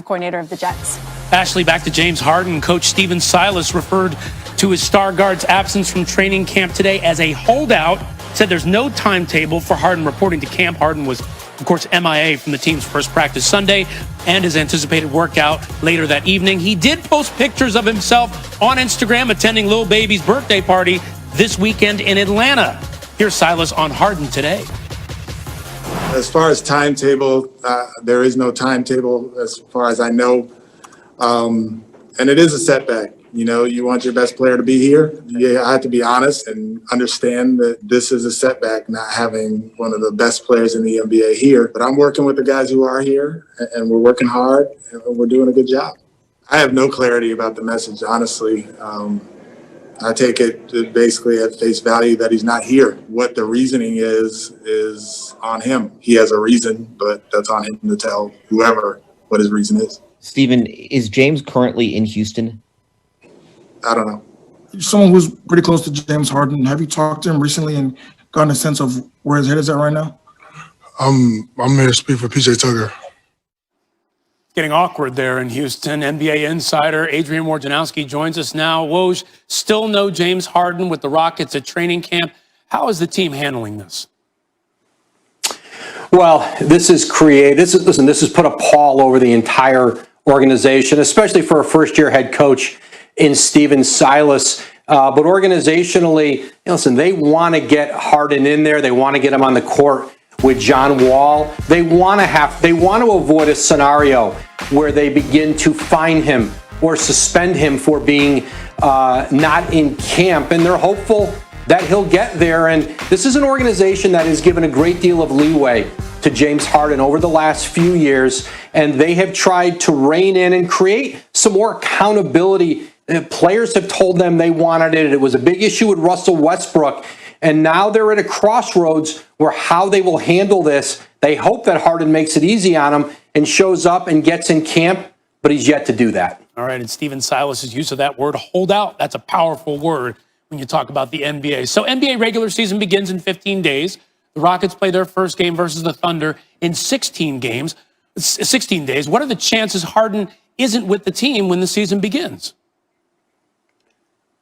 coordinator of the Jets. Ashley, back to James Harden. Coach Stephen Silas referred to his star guard's absence from training camp today as a holdout. Said there's no timetable for Harden reporting to camp. Harden was, of course, MIA from the team's first practice Sunday and his anticipated workout later that evening. He did post pictures of himself on Instagram attending Lil Baby's birthday party this weekend in Atlanta. Here's Silas on Harden today. As far as timetable, there is no timetable as far as I know. And it is a setback. You know, you want your best player to be here. You have to be honest and understand that this is a setback, not having one of the best players in the NBA here. But I'm working with the guys who are here, and we're working hard, and we're doing a good job. I have no clarity about the message, honestly. I take it basically at face value that he's not here. What the reasoning is on him. He has a reason, but that's on him to tell whoever what his reason is. Steven, is James currently in Houston? I don't know. Someone who's pretty close to James Harden, have you talked to him recently and gotten a sense of where his head is at right now? I'm here to speak for PJ Tucker. Getting awkward there in Houston. NBA insider Adrian Wojnarowski joins us now. Woj, still no James Harden with the Rockets at training camp. How is the team handling this? Well, this has put a pall over the entire organization, especially for a first-year head coach in Stephen Silas. But organizationally, listen, they want to get Harden in there. They want to get him on the court with John Wall. They want to avoid a scenario where they begin to fine him or suspend him for being not in camp. And they're hopeful that he'll get there. And this is an organization that has given a great deal of leeway to James Harden over the last few years. And they have tried to rein in and create some more accountability. Players have told them they wanted it. It was a big issue with Russell Westbrook. And now they're at a crossroads where how they will handle this. They hope that Harden makes it easy on him and shows up and gets in camp, but he's yet to do that. All right, and Stephen Silas' use of that word, holdout, that's a powerful word when you talk about the NBA. So NBA regular season begins in 15 days. The Rockets play their first game versus the Thunder in 16 days. What are the chances Harden isn't with the team when the season begins?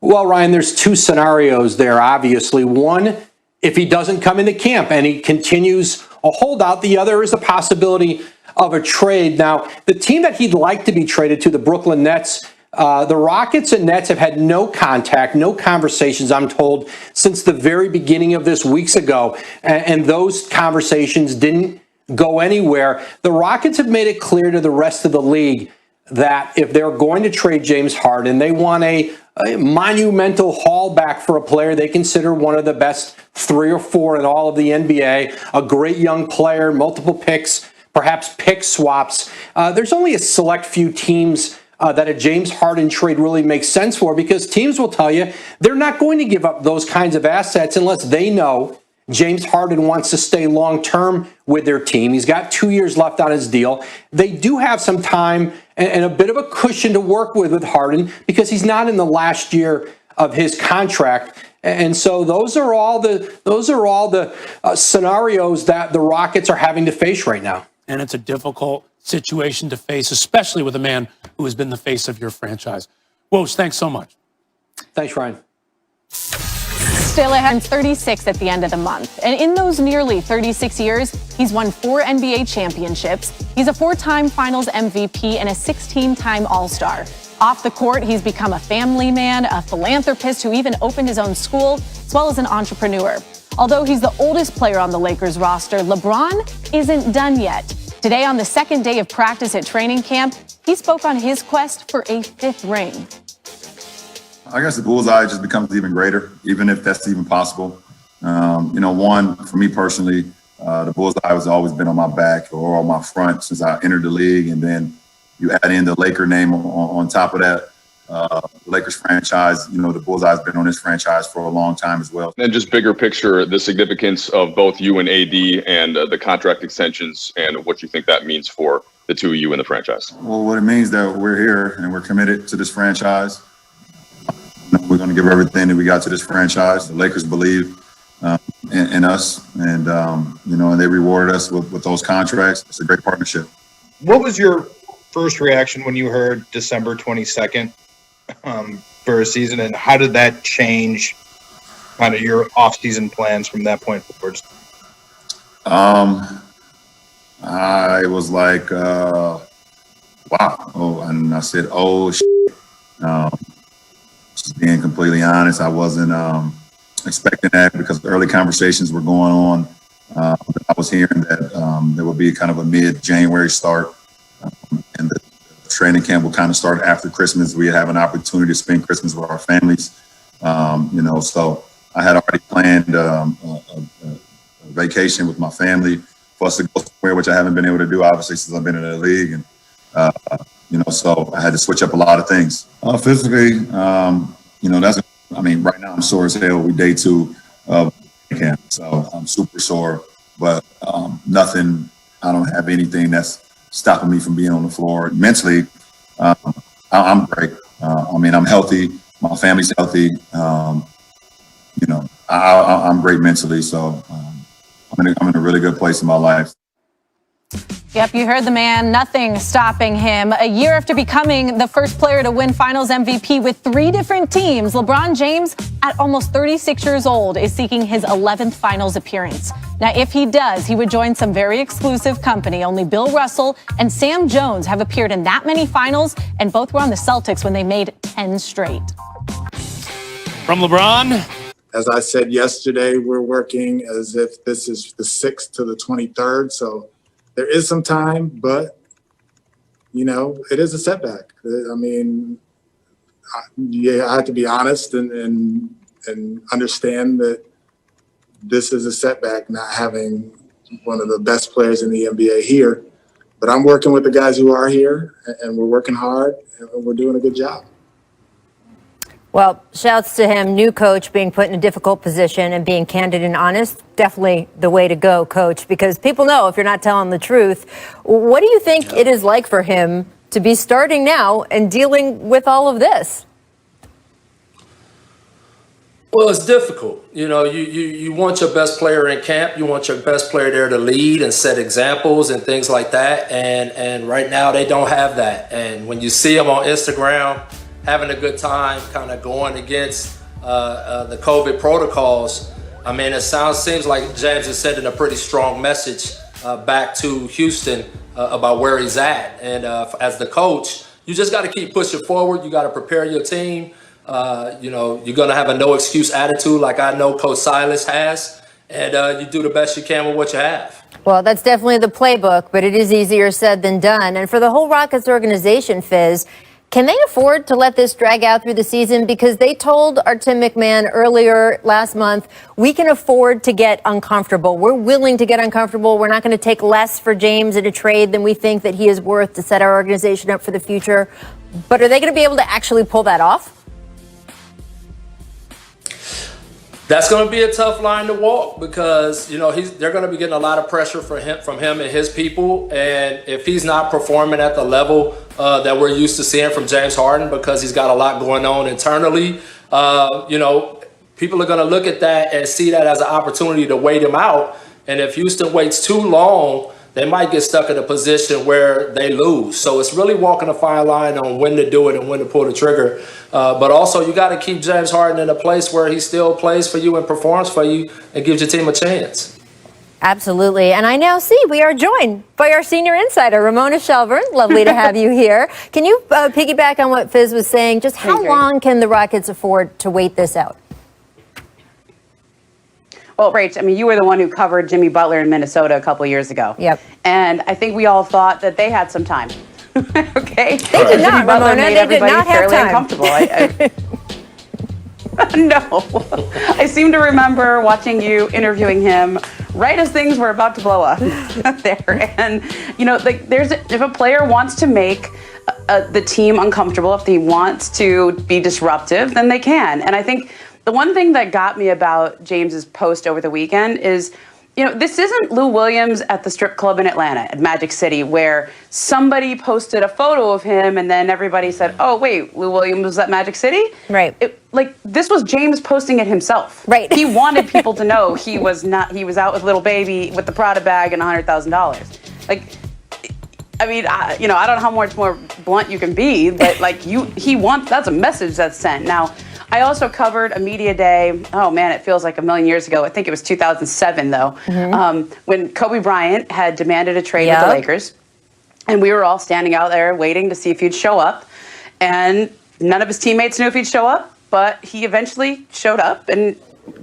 Well, Ryan, there's two scenarios there, obviously. One, if he doesn't come into camp and he continues a holdout. The other is the possibility of a trade. Now, the team that he'd like to be traded to, the Brooklyn Nets, the Rockets and Nets have had no contact, no conversations, I'm told, since the very beginning of this weeks ago. And those conversations didn't go anywhere. The Rockets have made it clear to the rest of the league that if they're going to trade James Harden, they want a monumental haul back for a player they consider one of the best 3 or 4 in all of the NBA, a great young player, multiple picks, perhaps pick swaps. There's only a select few teams that a James Harden trade really makes sense for, because teams will tell you they're not going to give up those kinds of assets unless they know James Harden wants to stay long-term with their team. He's got 2 years left on his deal. They do have some time and a bit of a cushion to work with Harden, because he's not in the last year of his contract. And so those are all the scenarios that the Rockets are having to face right now. And it's a difficult situation to face, especially with a man who has been the face of your franchise. Woj, thanks so much. Thanks, Ryan. Still ahead, 36 at the end of the month. And in those nearly 36 years, he's won 4 NBA championships. He's a 4-time Finals MVP and a 16-time All-Star. Off the court, he's become a family man, a philanthropist who even opened his own school, as well as an entrepreneur. Although he's the oldest player on the Lakers roster, LeBron isn't done yet. Today, on the second day of practice at training camp, he spoke on his quest for a 5th ring. I guess the bullseye just becomes even greater, even if that's even possible. One, for me personally, the bullseye has always been on my back or on my front since I entered the league. And then you add in the Laker name on top of that. The Lakers franchise, the bullseye has been on this franchise for a long time as well. And just bigger picture, the significance of both you and AD and the contract extensions and what you think that means for the two of you in the franchise. Well, what it means that we're here and we're committed to this franchise. We're going to give everything that we got to this franchise. The Lakers believe in us, and and they rewarded us with those contracts. It's a great partnership. What was your first reaction when you heard December 22nd for a season, and how did that change kind of your off-season plans from that point forward? I was like, wow. Oh, and I said, oh, shit. Just being completely honest, I wasn't expecting that because the early conversations were going on. I was hearing that there would be kind of a mid-January start, and the training camp will kind of start after Christmas. We have an opportunity to spend Christmas with our families, so I had already planned a vacation with my family for us to go somewhere, which I haven't been able to do, obviously, since I've been in the league. And, so I had to switch up a lot of things. Physically, right now I'm sore as hell. We day 2 of camp, so I'm super sore, but nothing, I don't have anything that's stopping me from being on the floor. Mentally, I'm great. I'm healthy. My family's healthy. I'm great mentally, so I'm in a really good place in my life. Yep, you heard the man. Nothing stopping him. A year after becoming the first player to win Finals MVP with 3 different teams, LeBron James, at almost 36 years old, is seeking his 11th Finals appearance. Now, if he does, he would join some very exclusive company. Only Bill Russell and Sam Jones have appeared in that many finals, and both were on the Celtics when they made 10 straight. From LeBron. As I said yesterday, we're working as if this is the 6th to the 23rd, so there is some time, but, it is a setback. I have to be honest and understand that this is a setback, not having one of the best players in the NBA here. But I'm working with the guys who are here, and we're working hard, and we're doing a good job. Well, shouts to him, new coach, being put in a difficult position and being candid and honest. Definitely the way to go, coach, because people know if you're not telling the truth. What do you think it is like for him to be starting now and dealing with all of this? Well, it's difficult. You want your best player in camp. You want your best player there to lead and set examples and things like that. And right now they don't have that. And when you see them on Instagram, having a good time, kind of going against the COVID protocols. It seems like James is sending a pretty strong message back to Houston about where he's at. And as the coach, you just got to keep pushing forward. You got to prepare your team. You're going to have a no excuse attitude like I know Coach Silas has. And you do the best you can with what you have. Well, that's definitely the playbook, but it is easier said than done. And for the whole Rockets organization, Fizz, can they afford to let this drag out through the season? Because they told our Tim McMahon earlier last month, we can afford to get uncomfortable. We're willing to get uncomfortable. We're not going to take less for James in a trade than we think that he is worth to set our organization up for the future. But are they going to be able to actually pull that off? That's going to be a tough line to walk because, they're going to be getting a lot of pressure from him and his people. And if he's not performing at the level that we're used to seeing from James Harden because he's got a lot going on internally, people are going to look at that and see that as an opportunity to wait him out. And if Houston waits too long, they might get stuck in a position where they lose. So it's really walking a fine line on when to do it and when to pull the trigger. But also, you got to keep James Harden in a place where he still plays for you and performs for you and gives your team a chance. Absolutely. And I now see we are joined by our senior insider, Ramona Shelburne. Lovely to have you here. Can you piggyback on what Fizz was saying? Just how long can the Rockets afford to wait this out? Well, Rach, you were the one who covered Jimmy Butler in Minnesota a couple years ago. Yep. And I think we all thought that they had some time. Okay? They did not, Ramona. They did not have time. Uncomfortable. No. I seem to remember watching you interviewing him right as things were about to blow up there. And, if a player wants to make the team uncomfortable, if he wants to be disruptive, then they can. And I think the one thing that got me about James's post over the weekend is, this isn't Lou Williams at the strip club in Atlanta, at Magic City, where somebody posted a photo of him and then everybody said, oh, wait, Lou Williams was at Magic City? Right. This was James posting it himself. Right. He wanted people to know he was out with little baby with the Prada bag and $100,000. I mean, I don't know how much more blunt you can be, but like that's a message that's sent. Now, I also covered a media day. Oh man, it feels like a million years ago. I think it was 2007 though, when Kobe Bryant had demanded a trade with the Lakers, and we were all standing out there waiting to see if he'd show up, and none of his teammates knew if he'd show up, but he eventually showed up and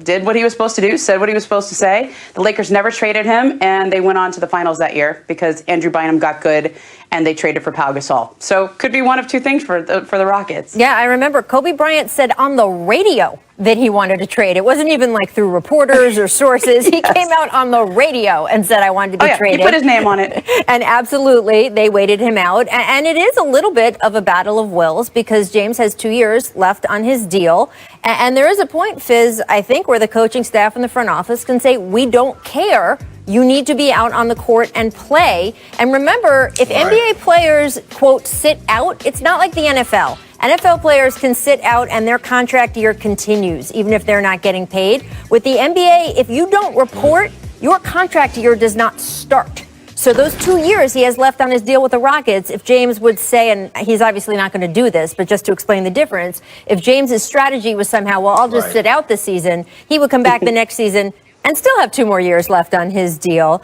did what he was supposed to do, said what he was supposed to say. The Lakers never traded him, and they went on to the finals that year because Andrew Bynum got good, and they traded for Pau Gasol. So could be one of two things for the Rockets. Yeah, I remember Kobe Bryant said on the radio that he wanted to trade. It wasn't even like through reporters or sources. He came out on the radio and said, I wanted to be traded. He put his name on it. And absolutely, they waited him out. And it is a little bit of a battle of wills because James has 2 years left on his deal. And there is a point, Fizz, I think, where the coaching staff and the front office can say, we don't care. You need to be out on the court and play. And remember, if NBA players, quote, sit out, it's not like the NFL. NFL players can sit out and their contract year continues, even if they're not getting paid. With the NBA, if you don't report, your contract year does not start. So those 2 years he has left on his deal with the Rockets, if James would say, and he's obviously not going to do this, but just to explain the difference, if James's strategy was somehow, well, I'll just sit out this season, he would come back the next season and still have 2 more years left on his deal.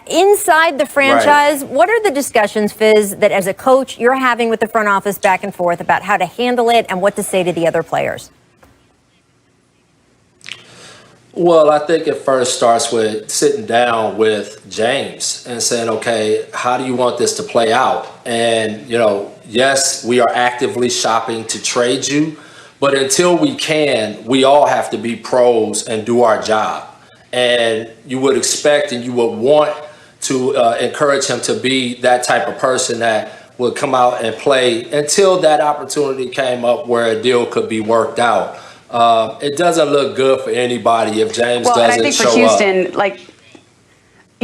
Inside the franchise, what are the discussions, Fizz, that as a coach you're having with the front office back and forth about how to handle it and what to say to the other players? Well, I think it first starts with sitting down with James and saying, okay, how do you want this to play out? And, yes, we are actively shopping to trade you, but until we can, we all have to be pros and do our job. And you would expect and you would want to encourage him to be that type of person that would come out and play until that opportunity came up where a deal could be worked out. It doesn't look good for anybody if James doesn't show up. Well, and I think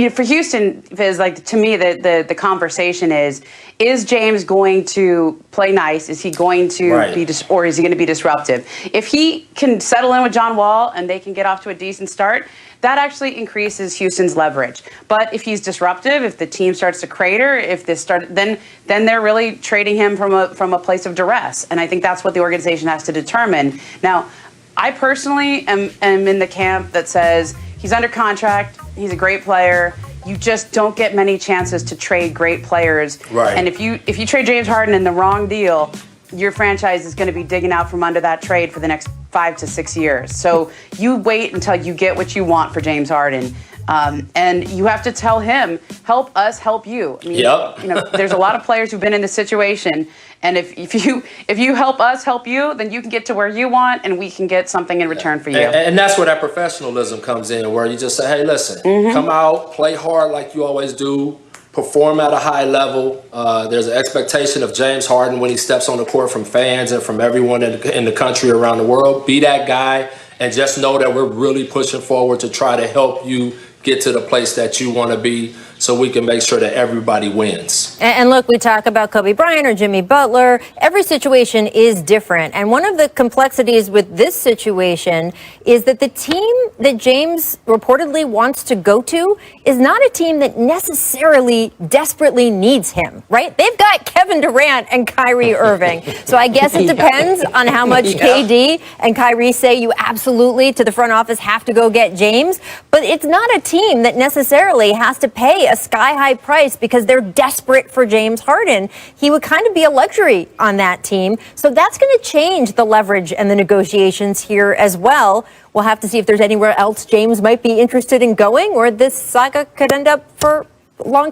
for Houston, for Houston, Fizz, to me, the conversation is James going to play nice? Is he going to be, or is he going to be disruptive? If he can settle in with John Wall and they can get off to a decent start, that actually increases Houston's leverage. But if he's disruptive, if the team starts to crater, then they're really trading him from a place of duress. And I think that's what the organization has to determine. Now, I personally am in the camp that says he's under contract, he's a great player. You just don't get many chances to trade great players. Right. And if you trade James Harden in the wrong deal, your franchise is going to be digging out from under that trade for the next 5 to 6 years. So you wait until you get what you want for James Harden. And you have to tell him, help us help you. I mean, there's a lot of players who've been in this situation. And if you help us help you, then you can get to where you want and we can get something in return for you. And that's where that professionalism comes in, where you just say, hey, listen, come out, play hard like you always do, perform at a high level. There's an expectation of James Harden when he steps on the court from fans and from everyone in the country around the world. Be that guy and just know that we're really pushing forward to try to help you get to the place that you want to be so we can make sure that everybody wins. And look, we talk about Kobe Bryant or Jimmy Butler. Every situation is different. And one of the complexities with this situation is that the team that James reportedly wants to go to is not a team that necessarily desperately needs him, right? They've got Kevin Durant and Kyrie Irving. So I guess it depends on how much KD and Kyrie say you absolutely to the front office have to go get James. But it's not a team that necessarily has to pay a sky-high price because they're desperate for James Harden. He would kind of be a luxury on that team. So that's going to change the leverage and the negotiations here as well. We'll have to see if there's anywhere else James might be interested in going, or this saga could end up for a long time.